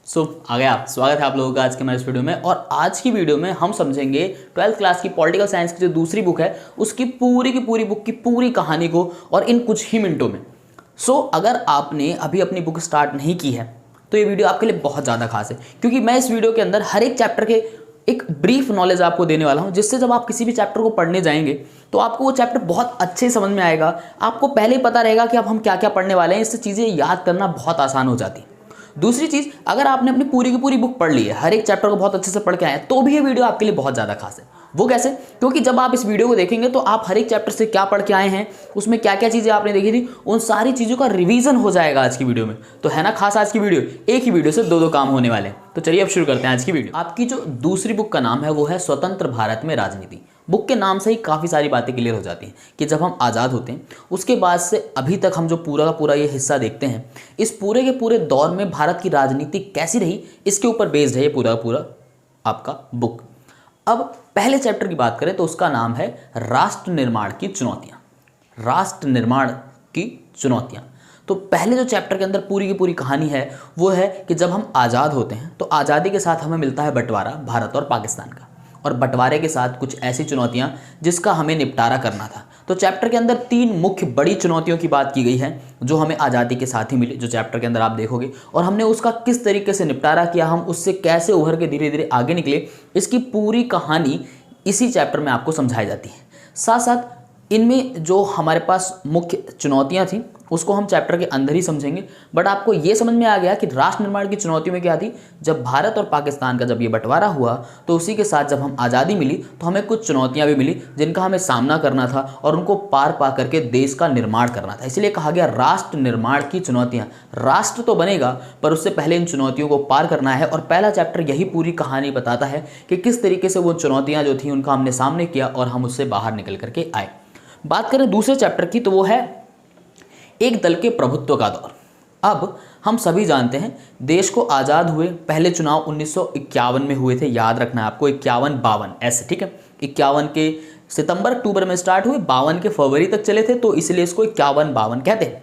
आ गया। स्वागत है आप लोगों का आज के हमारे इस वीडियो में। और आज की वीडियो में हम समझेंगे 12th क्लास की पॉलिटिकल साइंस की जो दूसरी बुक है उसकी पूरी की पूरी बुक की पूरी कहानी को और इन कुछ ही मिनटों में। अगर आपने अभी अपनी बुक स्टार्ट नहीं की है तो ये वीडियो आपके लिए बहुत ज़्यादा खास है, क्योंकि मैं इस वीडियो के अंदर हर एक चैप्टर के एक ब्रीफ नॉलेज आपको देने वाला हूं, जिससे जब आप किसी भी चैप्टर को पढ़ने जाएंगे तो आपको वो चैप्टर बहुत अच्छे समझ में आएगा। आपको पहले ही पता रहेगा कि अब हम क्या क्या पढ़ने वाले हैं, इससे चीज़ें याद करना बहुत आसान हो जाती है। दूसरी चीज़, अगर आपने अपनी पूरी की पूरी बुक पढ़ ली है, हर एक चैप्टर को बहुत अच्छे से पढ़ के आए, तो भी ये वीडियो आपके लिए बहुत ज़्यादा खास है। वो कैसे? क्योंकि जब आप इस वीडियो को देखेंगे तो आप हर एक चैप्टर से क्या पढ़ के आए हैं, उसमें क्या क्या चीज़ें आपने देखी थी, उन सारी चीज़ों का रिवीजन हो जाएगा आज की वीडियो में। तो है ना खास आज की वीडियो? एक ही वीडियो से दो काम होने वाले हैं। तो चलिए अब शुरू करते हैं आज की वीडियो। आपकी जो दूसरी बुक का नाम है वो है स्वतंत्र भारत में राजनीति। बुक के नाम से ही काफ़ी सारी बातें क्लियर हो जाती हैं कि जब हम आज़ाद होते हैं उसके बाद से अभी तक हम जो पूरा का पूरा ये हिस्सा देखते हैं, इस पूरे के पूरे दौर में भारत की राजनीति कैसी रही, इसके ऊपर बेस्ड है ये पूरा पूरा आपका बुक। अब पहले चैप्टर की बात करें तो उसका नाम है राष्ट्र निर्माण की चुनौतियाँ। राष्ट्र निर्माण की चुनौतियाँ। तो पहले जो चैप्टर के अंदर पूरी की पूरी कहानी है वो है कि जब हम आज़ाद होते हैं तो आज़ादी के साथ हमें मिलता है बंटवारा भारत और पाकिस्तान का, और बंटवारे के साथ कुछ ऐसी चुनौतियां जिसका हमें निपटारा करना था। तो चैप्टर के अंदर 3 मुख्य बड़ी चुनौतियों की बात की गई है जो हमें आज़ादी के साथ ही मिली, जो चैप्टर के अंदर आप देखोगे, और हमने उसका किस तरीके से निपटारा किया, हम उससे कैसे उभर के धीरे धीरे आगे निकले, इसकी पूरी कहानी इसी चैप्टर में आपको समझाई जाती है। साथ साथ इनमें जो हमारे पास मुख्य चुनौतियां थी उसको हम चैप्टर के अंदर ही समझेंगे। बट आपको ये समझ में आ गया कि राष्ट्र निर्माण की चुनौतियों में क्या थी। जब भारत और पाकिस्तान का जब ये बंटवारा हुआ तो उसी के साथ जब हम आज़ादी मिली तो हमें कुछ चुनौतियां भी मिली जिनका हमें सामना करना था और उनको पार पा करके देश का निर्माण करना था। इसलिए कहा गया राष्ट्र निर्माण की चुनौतियाँ। राष्ट्र तो बनेगा पर उससे पहले इन चुनौतियों को पार करना है, और पहला चैप्टर यही पूरी कहानी बताता है कि किस तरीके से वो चुनौतियाँ जो थी उनका हमने सामने किया और हम उससे बाहर निकल करके आए। बात करें दूसरे चैप्टर की तो वो है एक दल के प्रभुत्व का दौर। अब हम सभी जानते हैं देश को आज़ाद हुए पहले चुनाव 1951 में हुए थे। याद रखना है आपको, 51-52 ऐसे, ठीक है। 51 के सितंबर अक्टूबर में स्टार्ट हुए, 52 के फरवरी तक चले थे, तो इसलिए इसको 51-52 कहते हैं।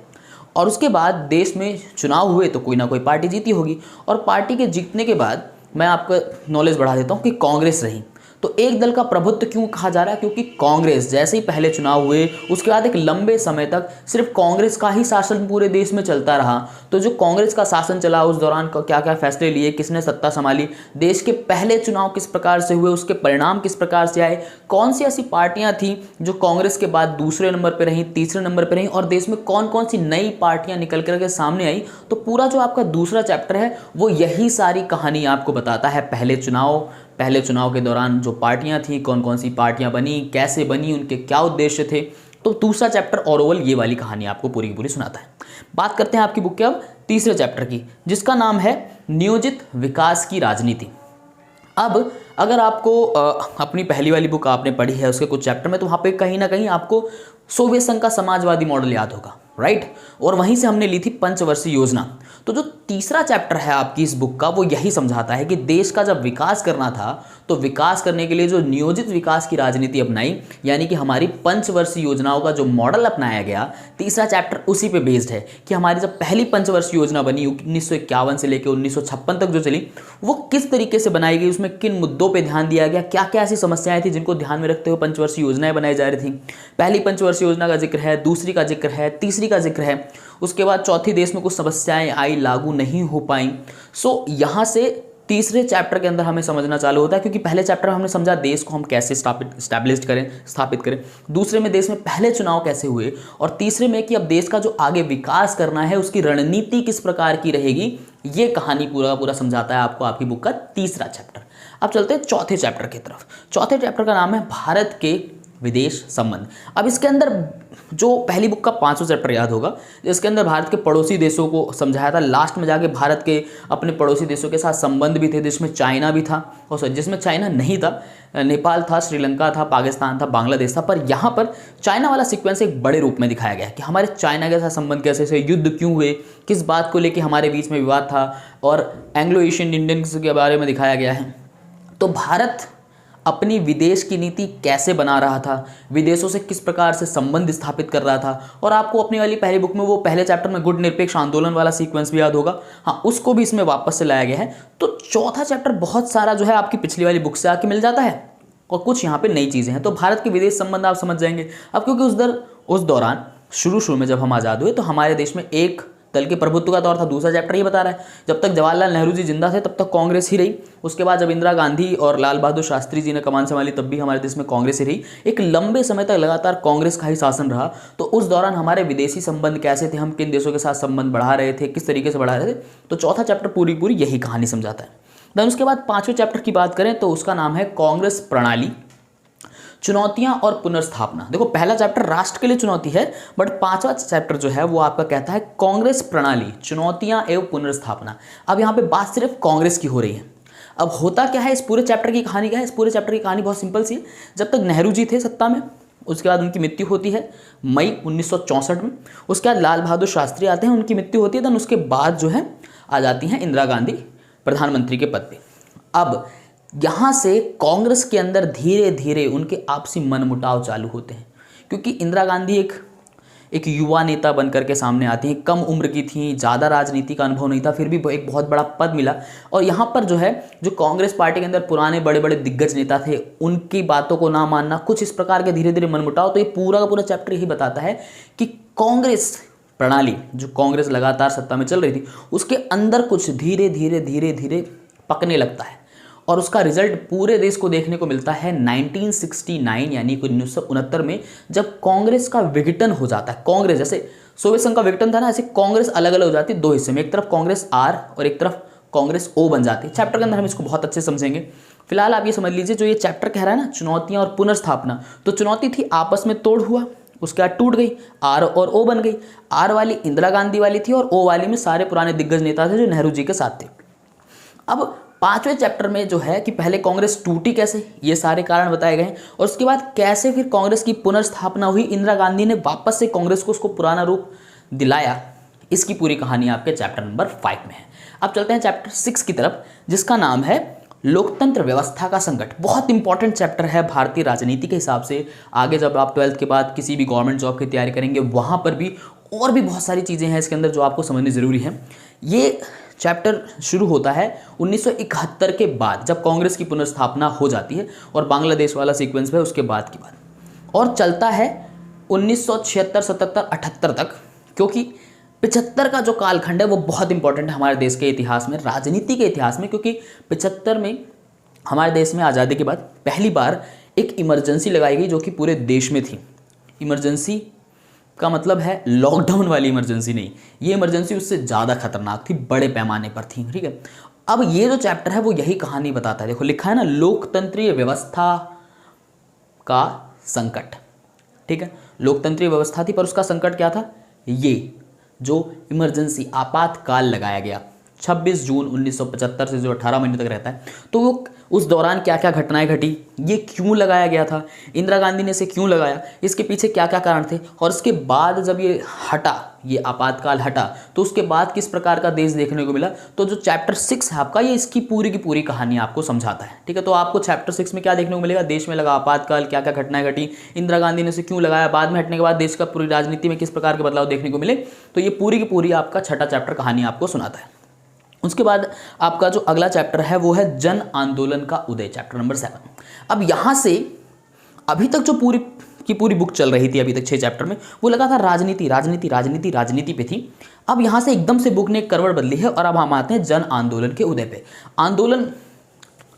और उसके बाद देश में चुनाव हुए तो कोई ना कोई पार्टी जीती होगी, और पार्टी के जीतने के बाद मैं आपका नॉलेज बढ़ा देता हूँ कि कांग्रेस रही। तो एक दल का प्रभुत्व क्यों कहा जा रहा है? क्योंकि कांग्रेस जैसे ही पहले चुनाव हुए उसके बाद एक लंबे समय तक सिर्फ कांग्रेस का ही शासन पूरे देश में चलता रहा। तो जो कांग्रेस का शासन चला उस दौरान क्या क्या फैसले लिए, किसने सत्ता संभाली, देश के पहले चुनाव किस प्रकार से हुए, उसके परिणाम किस प्रकार से आए, कौन सी ऐसी पार्टियां थी जो कांग्रेस के बाद दूसरे नंबर पर रहीं, तीसरे नंबर पर रहीं, और देश में कौन कौन सी नई पार्टियां निकल करके सामने आई। तो पूरा जो आपका दूसरा चैप्टर है वो यही सारी कहानी आपको बताता है। पहले चुनाव के दौरान जो पार्टियां थी, कौन कौन सी पार्टियां बनी, कैसे बनी, उनके क्या उद्देश्य थे। तो दूसरा चैप्टर ओवरऑल ये वाली कहानी आपको पूरी की पूरी सुनाता है। बात करते हैं आपकी बुक के अब तीसरे चैप्टर की, जिसका नाम है नियोजित विकास की राजनीति। अब अगर आपको अपनी पहली वाली बुक आपने पढ़ी है उसके कुछ चैप्टर में, तो वहाँ पे कहीं ना कहीं आपको सोवियत संघ का समाजवादी मॉडल याद होगा, राइट। और वहीं से हमने ली थी पंचवर्षीय योजना। तो जो तीसरा चैप्टर है आपकी इस बुक का वो यही समझाता है कि देश का जब विकास करना था तो विकास करने के लिए जो नियोजित विकास की राजनीति अपनाई, यानी कि हमारी पंचवर्षीय योजनाओं का जो मॉडल अपनाया गया, तीसरा चैप्टर उसी पे बेस्ड है कि हमारी जब पहली पंचवर्षीय योजना बनी 1951 से लेकर 1956 तक जो चली वो किस तरीके से बनाई गई, उसमें किन मुद्दों पर ध्यान दिया गया, क्या क्या ऐसी समस्याएं थी जिनको ध्यान में रखते हुए पंचवर्षीय योजनाएं बनाई जा रही थी। पहली पंचवर्षीय योजना का जिक्र है, दूसरी का जिक्र है, तीसरी का जिक्र है, उसके बाद चौथी देश में कुछ समस्याएं आई, लागू नहीं हो पाई। यहाँ से तीसरे चैप्टर के अंदर हमें समझना चालू होता है, क्योंकि पहले चैप्टर में हमने समझा देश को हम कैसे स्थापित करें, दूसरे में देश में पहले चुनाव कैसे हुए, और तीसरे में कि अब देश का जो आगे विकास करना है उसकी रणनीति किस प्रकार की रहेगी। ये कहानी पूरा पूरा समझाता है आपको आपकी बुक का तीसरा चैप्टर। अब चलते हैं चौथे चैप्टर की तरफ। चौथे चैप्टर का नाम है भारत के विदेश संबंध। अब इसके अंदर जो पहली बुक का 5वां चैप्टर याद होगा, इसके अंदर भारत के पड़ोसी देशों को समझाया था। लास्ट में जाके भारत के अपने पड़ोसी देशों के साथ संबंध भी थे, जिसमें चाइना भी था, और सॉरी जिसमें चाइना नहीं था, नेपाल था, श्रीलंका था, पाकिस्तान था, बांग्लादेश था। पर यहाँ पर चाइना वाला सीक्वेंस एक बड़े रूप में दिखाया गया है कि हमारे चाइना के साथ संबंध कैसे से, युद्ध क्यों हुए, किस बात को लेकर हमारे बीच में विवाद था, और एंग्लो एशियन इंडियंस के बारे में दिखाया गया है। तो भारत अपनी विदेश की नीति कैसे बना रहा था, विदेशों से किस प्रकार से संबंध स्थापित कर रहा था। और आपको अपनी वाली पहली बुक में वो पहले चैप्टर में गुट निरपेक्ष आंदोलन वाला सीक्वेंस भी याद होगा, हाँ उसको भी इसमें वापस से लाया गया है। तो चौथा चैप्टर बहुत सारा जो है आपकी पिछली वाली बुक से आके मिल जाता है और कुछ यहाँ पे नई चीज़ें हैं। तो भारत के विदेश संबंध आप समझ जाएंगे अब, क्योंकि उस दौरान शुरू में जब हम आज़ाद हुए तो हमारे देश में एक दल के प्रभुत्व का दौर था। दूसरा चैप्टर ये बता रहा है जब तक जवाहरलाल नेहरू जी जिंदा थे तब तक कांग्रेस ही रही। उसके बाद जब इंदिरा गांधी और लाल बहादुर शास्त्री जी ने कमान संभाली तब भी हमारे देश में कांग्रेस ही रही। एक लंबे समय तक लगातार कांग्रेस का ही शासन रहा। तो उस दौरान हमारे विदेशी संबंध कैसे थे, हम किन देशों के साथ संबंध बढ़ा रहे थे, किस तरीके से बढ़ा रहे थे। तो चौथा चैप्टर पूरी यही कहानी समझाता है। देन उसके बाद पांचवें चैप्टर की बात करें तो उसका नाम है कांग्रेस प्रणाली, चुनौतियां और पुनर्स्थापना। देखो पहला चैप्टर राष्ट्र के लिए चुनौती है, बट पांचवा चैप्टर जो है वो आपका कहता है कांग्रेस प्रणाली, चुनौतियां एवं पुनर्स्थापना। अब यहाँ पे बात सिर्फ कांग्रेस की हो रही है। अब होता क्या है, इस पूरे चैप्टर की कहानी क्या है? इस पूरे चैप्टर की कहानी बहुत सिंपल सी है। जब तक नेहरू जी थे सत्ता में, उसके बाद उनकी मृत्यु होती है मई 1964 में। उसके बाद लाल बहादुर शास्त्री आते हैं, उनकी मृत्यु होती है। देन उसके बाद जो है आ जाती हैं इंदिरा गांधी प्रधानमंत्री के पद पे। अब यहाँ से कांग्रेस के अंदर धीरे धीरे उनके आपसी मनमुटाव चालू होते हैं, क्योंकि इंदिरा गांधी एक युवा नेता बनकर के सामने आती हैं, कम उम्र की थी, ज़्यादा राजनीति का अनुभव नहीं था, फिर भी एक बहुत बड़ा पद मिला। और यहाँ पर जो है जो कांग्रेस पार्टी के अंदर पुराने बड़े बड़े दिग्गज नेता थे उनकी बातों को ना मानना, कुछ इस प्रकार के धीरे धीरे मनमुटाव। तो ये पूरा का पूरा चैप्टर यही बताता है कि कांग्रेस प्रणाली, जो कांग्रेस लगातार सत्ता में चल रही थी, उसके अंदर कुछ धीरे धीरे पकने लगता है। और उसका रिजल्ट पूरे देश को देखने को मिलता है 1969 यानी कि 1969 में, जब कांग्रेस का विघटन हो जाता है। कांग्रेस जैसे सोवियत संघ का विघटन था ना, ऐसे कांग्रेस अलग अलग हो जाती है दो हिस्से में, एक तरफ कांग्रेस आर और एक तरफ कांग्रेस ओ बन जाती है। चैप्टर के अंदर हम इसको बहुत अच्छे समझेंगे। फिलहाल आप ये समझ लीजिए जो ये चैप्टर कह रहा है ना चुनौतियां और पुनर्स्थापना, तो चुनौती थी आपस में तोड़ हुआ, उसके बाद टूट गई, आर और ओ बन गई। आर वाली इंदिरा गांधी वाली थी और ओ वाली में सारे पुराने दिग्गज नेता थे जो नेहरू जी के साथ थे। अब पांचवें चैप्टर में जो है कि पहले कांग्रेस टूटी कैसे, ये सारे कारण बताए गए हैं, और उसके बाद कैसे फिर कांग्रेस की पुनर्स्थापना हुई, इंदिरा गांधी ने वापस से कांग्रेस को उसको पुराना रूप दिलाया। इसकी पूरी कहानी आपके चैप्टर नंबर 5 में है। अब चलते हैं चैप्टर 6 की तरफ, जिसका नाम है लोकतंत्र व्यवस्था का संकट। बहुत इंपॉर्टेंट चैप्टर है भारतीय राजनीति के हिसाब से। आगे जब आप 12th के बाद किसी भी गवर्नमेंट जॉब की तैयारी करेंगे वहाँ पर भी और भी बहुत सारी चीज़ें हैं इसके अंदर जो आपको समझनी ज़रूरी है। ये चैप्टर शुरू होता है 1971 के बाद, जब कांग्रेस की पुनर्स्थापना हो जाती है, और बांग्लादेश वाला सीक्वेंस है उसके बाद की बात, और चलता है 1976, 77, 78 तक, क्योंकि 75 का जो कालखंड है वो बहुत इंपॉर्टेंट है हमारे देश के इतिहास में, राजनीति के इतिहास में, क्योंकि 75 में हमारे देश में आज़ादी के बाद पहली बार एक इमरजेंसी लगाई गई जो कि पूरे देश में थी। इमरजेंसी का मतलब है लॉकडाउन वाली इमरजेंसी नहीं, ये इमरजेंसी उससे ज़्यादा खतरनाक थी, बड़े पैमाने पर थी। ठीक है, अब ये जो चैप्टर है वो यही कहानी बताता है। देखो लिखा है ना, लोकतंत्रीय व्यवस्था का संकट। ठीक है, लोकतंत्रीय व्यवस्था थी पर उसका संकट क्या था? ये जो इमरजेंसी आपातकाल लगाया गया 26 जून 1975 से जो 18 महीने तक रहता है, तो वो उस दौरान क्या क्या घटनाएं घटी, ये क्यों लगाया गया था, इंदिरा गांधी ने इसे क्यों लगाया, इसके पीछे क्या क्या कारण थे, और इसके बाद जब ये हटा, ये आपातकाल हटा, तो उसके बाद किस प्रकार का देश देखने को मिला। तो जो चैप्टर 6 है आपका, ये इसकी पूरी की पूरी कहानी आपको समझाता है। ठीक है, तो आपको चैप्टर 6 में क्या देखने को मिलेगा? देश में लगा आपातकाल, क्या क्या घटनाएं घटी, इंदिरा गांधी ने इसे क्यों लगाया, बाद में हटने के बाद देश का पूरी राजनीति में किस प्रकार के बदलाव देखने को मिले। तो ये पूरी की पूरी आपका छठा चैप्टर कहानी आपको सुनाता है। उसके बाद आपका जो अगला चैप्टर है वो है जन आंदोलन का उदय, चैप्टर नंबर 7। अब यहाँ से अभी तक जो पूरी की पूरी बुक चल रही थी अभी तक 6 चैप्टर में, वो लगा था राजनीति राजनीति राजनीति राजनीति पे थी। अब यहाँ से एकदम से बुक ने एक करवट बदली है और अब हम आते हैं जन आंदोलन के उदय पे। आंदोलन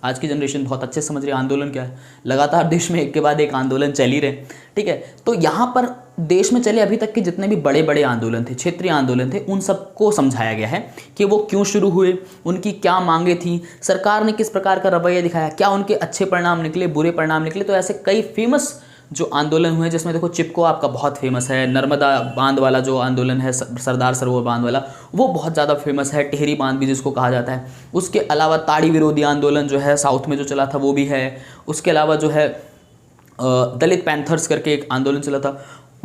आज की जनरेशन बहुत अच्छे से समझ रही है आंदोलन क्या है। लगातार देश में एक के बाद एक आंदोलन चल ही रहे। ठीक है, तो यहाँ पर देश में चले अभी तक के जितने भी बड़े बड़े आंदोलन थे, क्षेत्रीय आंदोलन थे, उन सबको समझाया गया है कि वो क्यों शुरू हुए, उनकी क्या मांगे थी, सरकार ने किस प्रकार का रवैया दिखाया, क्या उनके अच्छे परिणाम निकले, बुरे परिणाम निकले। तो ऐसे कई फेमस जो आंदोलन हुए, जिसमें देखो चिपको आपका बहुत फेमस है, नर्मदा बांध वाला जो आंदोलन है, सरदार सरोवर बांध वाला, वो बहुत ज़्यादा फेमस है, टिहरी बांध भी जिसको कहा जाता है। उसके अलावा ताड़ी विरोधी आंदोलन जो है साउथ में जो चला था वो भी है। उसके अलावा जो है दलित पैंथर्स करके एक आंदोलन चला था,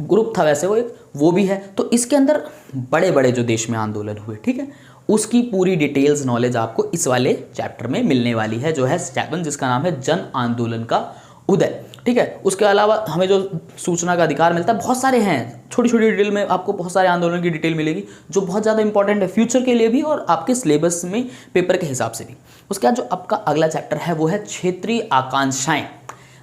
ग्रुप था वैसे वो एक, वो भी है। तो इसके अंदर बड़े बड़े जो देश में आंदोलन हुए, ठीक है, उसकी पूरी डिटेल्स नॉलेज आपको इस वाले चैप्टर में मिलने वाली है, जो है 7, जिसका नाम है जन आंदोलन का उदय। ठीक है, उसके अलावा हमें जो सूचना का अधिकार मिलता है, बहुत सारे हैं, छोटी छोटी डिटेल में आपको बहुत सारे आंदोलन की डिटेल मिलेगी, जो बहुत ज़्यादा इंपॉर्टेंट है फ्यूचर के लिए भी और आपके सिलेबस में पेपर के हिसाब से भी। उसके बाद जो आपका अगला चैप्टर है वो है क्षेत्रीय आकांक्षाएं।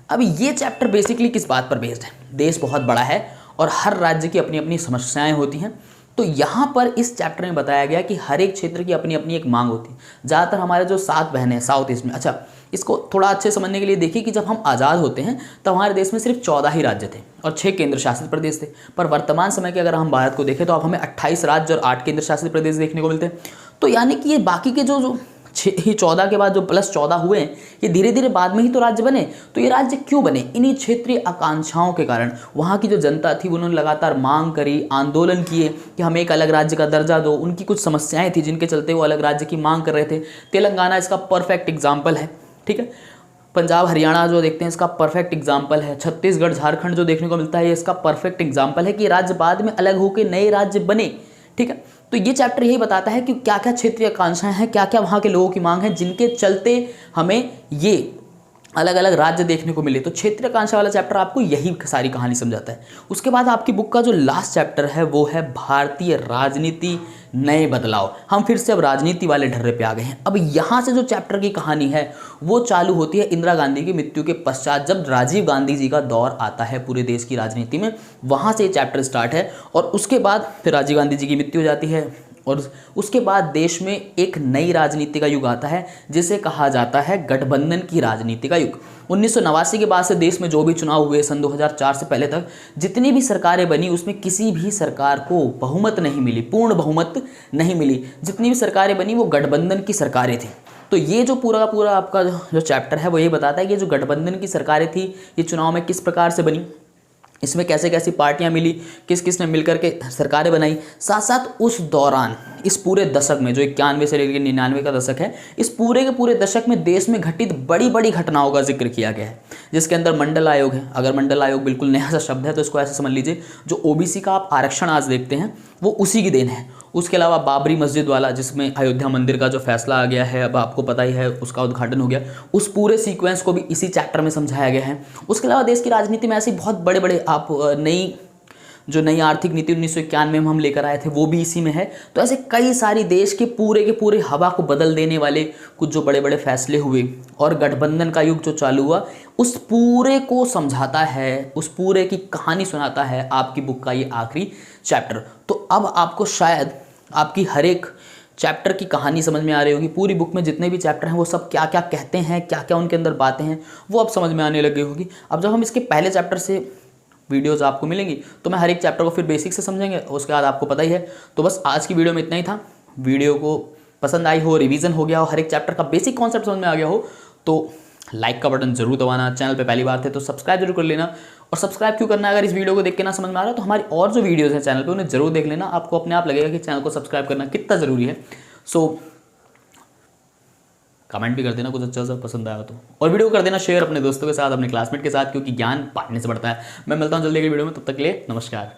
अब ये चैप्टर बेसिकली किस बात पर बेस्ड है? देश बहुत बड़ा है और हर राज्य की अपनी अपनी समस्याएं होती हैं, तो यहाँ पर इस चैप्टर में बताया गया कि हर एक क्षेत्र की अपनी अपनी एक मांग होती है। ज़्यादातर हमारे जो 7 बहनें हैं साउथ ईस्ट में, अच्छा इसको थोड़ा अच्छे समझने के लिए देखिए कि जब हम आज़ाद होते हैं तो हमारे देश में सिर्फ 14 ही राज्य थे और 6 केंद्र शासित प्रदेश थे, पर वर्तमान समय के अगर हम भारत को देखें तो अब हमें 28 राज्य और 8 केंद्र शासित प्रदेश देखने को मिलते हैं। तो यानी कि ये बाकी के जो 14 के बाद जो +14 हुए हैं, ये धीरे धीरे बाद में ही तो राज्य बने। तो ये राज्य क्यों बने? इन्हीं क्षेत्रीय आकांक्षाओं के कारण। वहाँ की जो जनता थी उन्होंने लगातार मांग करी, आंदोलन किए कि हमें एक अलग राज्य का दर्जा दो। उनकी कुछ समस्याएं थी जिनके चलते वो अलग राज्य की मांग कर रहे थे। तेलंगाना इसका परफेक्ट एग्जाम्पल है। ठीक है, पंजाब हरियाणा जो देखते हैं इसका परफेक्ट एग्जाम्पल है। छत्तीसगढ़ झारखंड जो देखने को मिलता है ये इसका परफेक्ट एग्जाम्पल है कि राज्य बाद में अलग होकर नए राज्य बने। ठीक है, तो ये चैप्टर यही बताता है कि क्या क्या क्षेत्रीय आकांक्षाएं हैं, क्या क्या वहाँ के लोगों की मांग है, जिनके चलते हमें ये अलग अलग राज्य देखने को मिले। तो क्षेत्रीय आकांक्षा वाला चैप्टर आपको यही सारी कहानी समझाता है। उसके बाद आपकी बुक का जो लास्ट चैप्टर है वो है भारतीय राजनीति नए बदलाव। हम फिर से अब राजनीति वाले ढर्रे पे आ गए हैं। अब यहाँ से जो चैप्टर की कहानी है वो चालू होती है इंदिरा गांधी की मृत्यु के पश्चात, जब राजीव गांधी जी का दौर आता है पूरे देश की राजनीति में, वहाँ से ये चैप्टर स्टार्ट है। और उसके बाद फिर राजीव गांधी जी की मृत्यु हो जाती है और उसके बाद देश में एक नई राजनीति का युग आता है जिसे कहा जाता है गठबंधन की राजनीति का युग। 1989 के बाद से देश में जो भी चुनाव हुए सन 2004 से पहले तक जितनी भी सरकारें बनी उसमें किसी भी सरकार को बहुमत नहीं मिली, पूर्ण बहुमत नहीं मिली। जितनी भी सरकारें बनी वो गठबंधन की सरकारें थी। तो ये जो पूरा का पूरा आपका जो चैप्टर है वो ये बताता है कि जो गठबंधन की सरकारें थी ये चुनाव में किस प्रकार से बनी, इसमें कैसे कैसी पार्टियां मिली, किस किस ने मिलकर के सरकारें बनाई। साथ साथ उस दौरान इस पूरे दशक में जो 91 से लेकर 99 का दशक है, इस पूरे के पूरे दशक में देश में घटित बड़ी बड़ी घटनाओं का जिक्र किया गया है, जिसके अंदर मंडल आयोग है। अगर मंडल आयोग बिल्कुल नया सा शब्द है तो इसको ऐसे समझ लीजिए, जो ओबीसी का आप आरक्षण आज देखते हैं वो उसी की देन है। उसके अलावा बाबरी मस्जिद वाला, जिसमें अयोध्या मंदिर का जो फैसला आ गया है, अब आपको पता ही है, उसका उद्घाटन हो गया, उस पूरे सीक्वेंस को भी इसी चैप्टर में समझाया गया है। उसके अलावा देश की राजनीति में ऐसे बहुत बड़े बड़े आप नई आर्थिक नीति 1991 में हम लेकर आए थे वो भी इसी में है। तो ऐसे कई सारी देश के पूरे हवा को बदल देने वाले कुछ जो बड़े बड़े फैसले हुए और गठबंधन का युग जो चालू हुआ, उस पूरे को समझाता है, उस पूरे की कहानी सुनाता है आपकी बुक का ये आखिरी चैप्टर। तो अब आपको शायद आपकी हर एक चैप्टर की कहानी समझ में आ रही होगी। पूरी बुक में जितने भी चैप्टर हैं वो सब क्या क्या कहते हैं, क्या क्या उनके अंदर बातें हैं, वो अब समझ में आने लगी होगी। अब जब हम इसके पहले चैप्टर से वीडियोस आपको मिलेंगी तो मैं हर एक चैप्टर को फिर बेसिक से समझेंगे, उसके बाद आपको पता ही है। तो बस आज की वीडियो में इतना ही था। वीडियो को पसंद आई हो, रिवीजन हो गया हो, हर एक चैप्टर का बेसिक कॉन्सेप्ट समझ में आ गया हो तो लाइक का बटन जरूर दबाना। चैनल पे पहली बार थे तो सब्सक्राइब जरूर कर लेना। और सब्सक्राइब क्यों करना है? अगर इस वीडियो को देख के ना समझ में आ रहा है तो हमारी और जो वीडियोस हैं चैनल पे उन्हें जरूर देख लेना। आपको अपने आप लगेगा कि चैनल को सब्सक्राइब करना कितना ज़रूरी है। सो कमेंट भी कर देना कुछ अच्छा सा पसंद आया तो, और वीडियो कर देना शेयर अपने दोस्तों के साथ, अपने क्लासमेट के साथ, क्योंकि ज्ञान बांटने से बढ़ता है। मैं मिलता हूँ जल्दी की वीडियो में, तब तक के लिए नमस्कार।